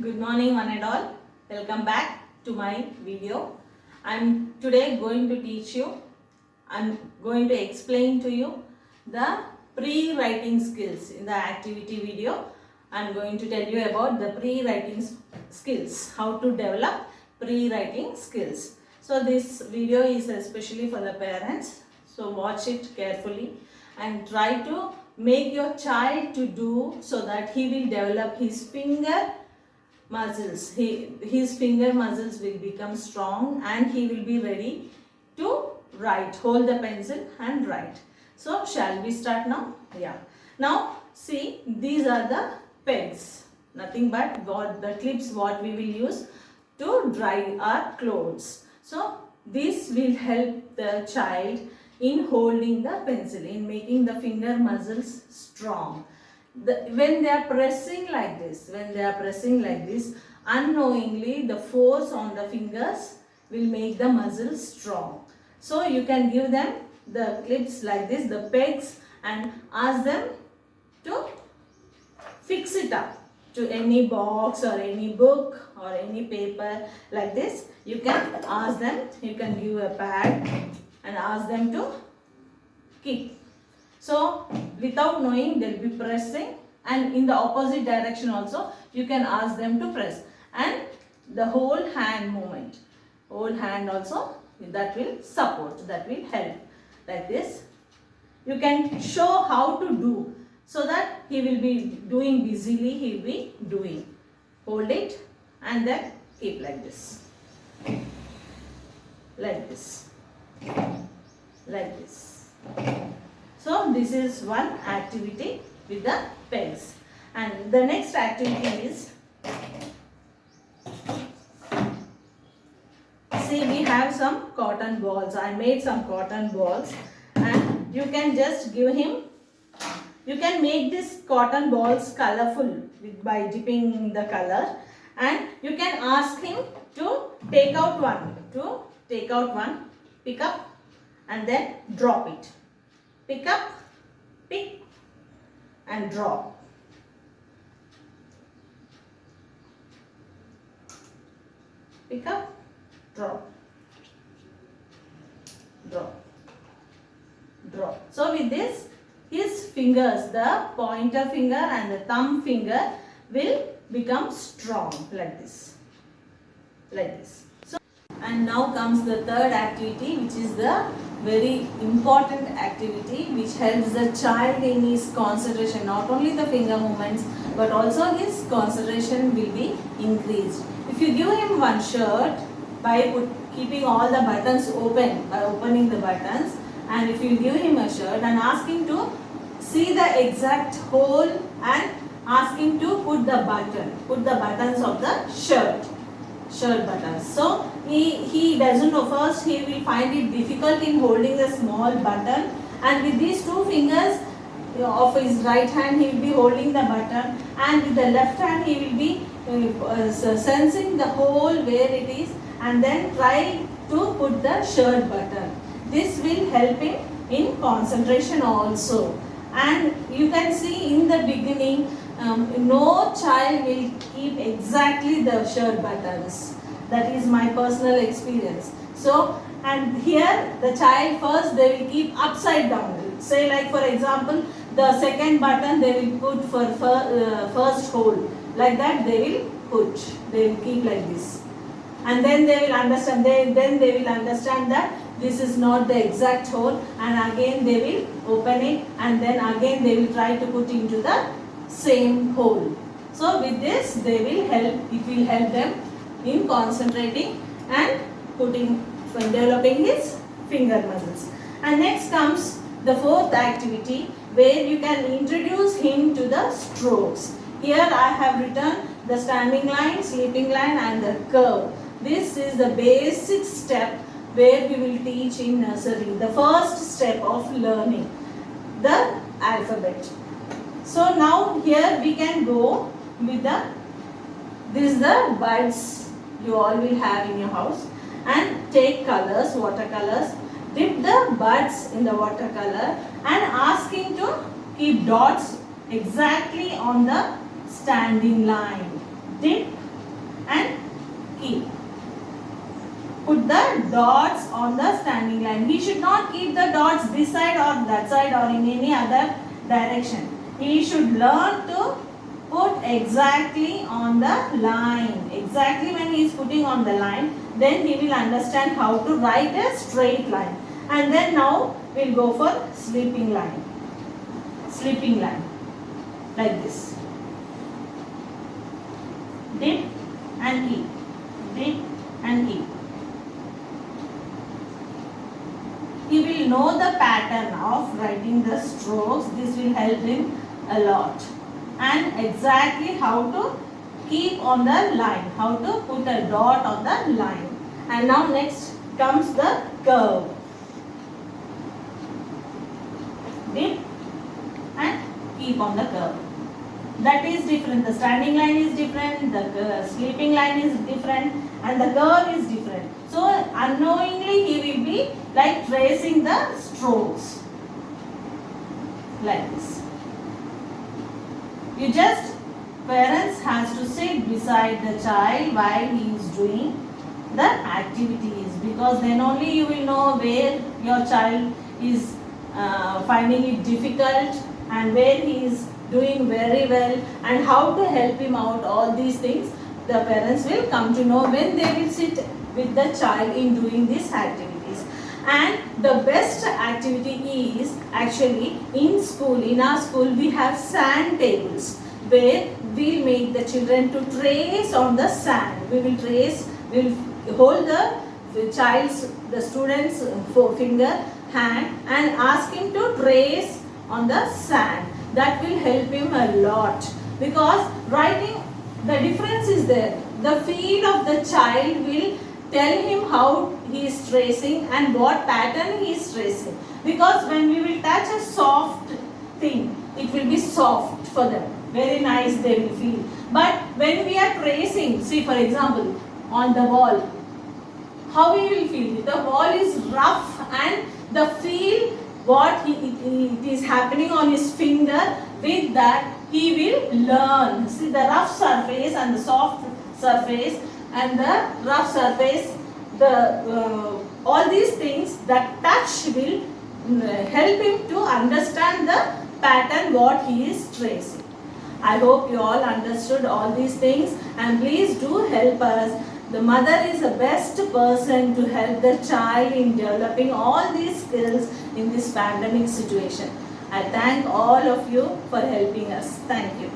Good morning one and all. Welcome back to my video. I'm today going to teach you, I'm going to explain to you the pre-writing skills. In the activity video, I'm going to tell you about the pre-writing skills, how to develop pre-writing skills. So this video is especially for the parents. So watch it carefully and try to make your child to do so that he will develop his finger muscles. His finger muscles will become strong and he will be ready to write. Hold the pencil and write. So shall we start now? Yeah. Now see, these are the pegs. Nothing but the clips what we will use to dry our clothes. So this will help the child in holding the pencil, in making the finger muscles strong. When they are pressing like this, unknowingly the force on the fingers will make the muscles strong. So you can give them the clips like this, the pegs, and ask them to fix it up to any box or any book or any paper like this. You can ask them, you can give a pad and ask them to keep. So without knowing, they'll be pressing, and in the opposite direction also you can ask them to press, and the whole hand movement, whole hand also, that will support, that will help like this. You can show how to do so that he will be doing busily, he will be doing. Hold it and then keep like this, like this, like this. So this is one activity with the pegs. And the next activity is, see, we have some cotton balls. I made some cotton balls, and you can just give him, you can make these cotton balls colorful by dipping the color, and you can ask him to take out one, pick up and then drop it. Pick up, pick and drop. Pick up, drop, drop, drop. So with this, his fingers, the pointer finger and the thumb finger will become strong like this, like this. So, and now comes the third activity, which is the very important activity which helps the child in his concentration. Not only the finger movements, but also his concentration will be increased. If you give him one shirt by keeping all the buttons open, by opening the buttons, and if you give him a shirt and ask him to see the exact hole and ask him to put the buttons of the shirt buttons. So he doesn't know. First he will find it difficult in holding the small button, and with these two fingers of his right hand he will be holding the button, and with the left hand he will be sensing the hole where it is, and then try to put the shirt button. This will help him in concentration also. And you can see in the beginning, no child will keep exactly the shirt buttons. That is my personal experience. So, and here the child first they will keep upside down. Say like for example, the second button they will put for first hole. Like that they will put. They will keep like this. And then they will understand. Then they will understand that this is not the exact hole, and again they will open it, and then again they will try to put into the same hole. So with this they will help, it will help them in concentrating and developing his finger muscles. And next comes the fourth activity, where you can introduce him to the strokes. Here I have written the standing line, sleeping line and the curve. This is the basic step where we will teach in nursery, the first step of learning the alphabet. So now here we can go with this is the buds you all will have in your house, and take colors, watercolors, dip the buds in the watercolor and asking to keep dots exactly on the standing line. Dip dots on the standing line. He should not keep the dots this side or that side or in any other direction. He should learn to put exactly on the line. Exactly when he is putting on the line, then he will understand how to write a straight line. And then now we'll go for sleeping line. Sleeping line. Like this. Dip and keep. Dip and keep. He will know the pattern of writing the strokes. This will help him a lot. And exactly how to keep on the line. How to put a dot on the line. And now next comes the curve. Dip and keep on the curve. That is different. The standing line is different, the sleeping line is different, and the curve is different. So unknowingly he will be like tracing the strokes. Like this. You just, parents has to sit beside the child while he is doing the activities, because then only you will know where your child is finding it difficult and where he is doing very well and how to help him out. All these things the parents will come to know when they will sit with the child in doing these activities. And the best activity is actually in school. In our school we have sand tables where we'll make the children to trace on the sand. We will trace, we will hold the child's, the student's finger, hand and ask him to trace on the sand. That will help him a lot, because writing, the difference is there. The feel of the child will tell him how he is tracing and what pattern he is tracing. Because when we will touch a soft thing, it will be soft for them. Very nice they will feel. But when we are tracing, see for example, on the wall, how we will feel? The wall is rough and the feel what it is happening on his finger, with that he will learn. See the rough surface and the soft surface and the rough surface, the all these things, that touch will help him to understand the pattern what he is tracing. I hope you all understood all these things, and please do help us. The mother is the best person to help the child in developing all these skills in this pandemic situation. I thank all of you for helping us. Thank you.